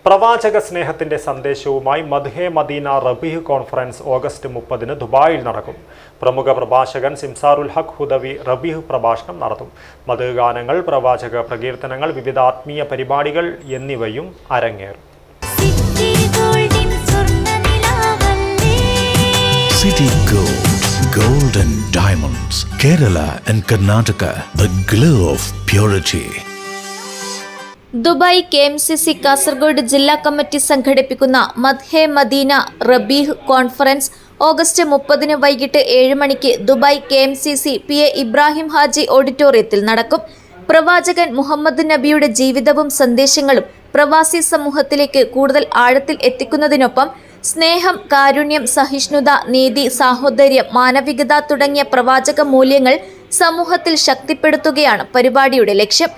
പ്രവാചക സ്നേഹത്തിന്റെ സന്ദേശവുമായി മദ്ഹെ മദീന റബീഹ് കോൺഫറൻസ് ഓഗസ്റ്റ് 30 ദുബായിൽ നടക്കും. പ്രമുഖ പ്രഭാഷകൻ സിംസാറുൽ ഹഖ് ഹുദവി റബീഹ് പ്രഭാഷണം നടത്തും. മദ്ഹ് ഗാനങ്ങൾ, പ്രവാചക പ്രകീർത്തനങ്ങൾ, വിവിധ ആത്മീയ പരിപാടികൾ എന്നിവയും അരങ്ങേറും. City Gold and Diamonds, Kerala and Karnataka, the glow of purity. Dubai KMCC Kasaragod ജില്ലാ കമ്മിറ്റി സംഘടിപ്പിക്കുന്ന മദ്ഹെ മദീന റബീഹ് കോൺഫറൻസ് ഓഗസ്റ്റ് 30 വൈകിട്ട് 7 മണിക്ക് Dubai KMCC PA Ibrahim Haji ഓഡിറ്റോറിയത്തിൽ നടക്കും. പ്രവാചകൻ മുഹമ്മദ് നബിയുടെ ജീവിതവും സന്ദേശങ്ങളും പ്രവാസി സമൂഹത്തിലേക്ക് കൂടുതൽ ആഴത്തിൽ എത്തിക്കുന്നതിനൊപ്പം സ്നേഹം, കാരുണ്യം, സഹിഷ്ണുത, നീതി, സാഹോദര്യം, മാനവികത തുടങ്ങിയ പ്രവാചക മൂല്യങ്ങൾ സമൂഹത്തിൽ ശക്തിപ്പെടുത്തുകയാണ് പരിപാടിയുടെ ലക്ഷ്യം.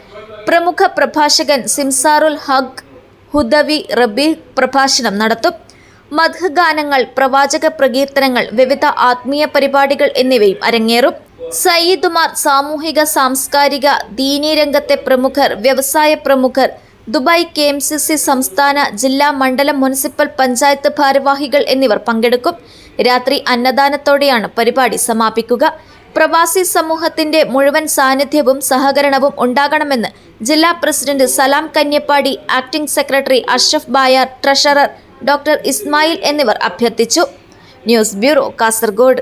പ്രമുഖ പ്രഭാഷകൻ സിംസാറുൽ ഹഖ് ഹുദവി റബീഹ് പ്രഭാഷണം നടത്തും. മദ്ഹ് ഗാനങ്ങൾ, പ്രവാചക പ്രകീർത്തനങ്ങൾ, വിവിധ ആത്മീയ പരിപാടികൾ എന്നിവയും അരങ്ങേറും. സയ്യിദുമാർ, സാമൂഹിക, സാംസ്കാരിക, ദീനീ രംഗത്തെ പ്രമുഖർ, വ്യവസായ പ്രമുഖർ, ദുബായ് KMCC സംസ്ഥാന, ജില്ലാ, മണ്ഡലം, മുനിസിപ്പൽ, പഞ്ചായത്ത് ഭാരവാഹികൾ എന്നിവർ പങ്കെടുക്കും. രാത്രി അന്നദാനത്തോടെയാണ് പരിപാടി സമാപിക്കുക. പ്രവാസി സമൂഹത്തിന്റെ മുഴുവൻ സാന്നിധ്യവും സഹകരണവും ഉണ്ടാകണമെന്ന് ജില്ലാ president Salam Kanyappadi, acting secretary Ashraf Bayar, treasurer doctor Ismail എന്നിവർ അഭ്യർത്ഥിച്ചു. News bureau, Kasaragod.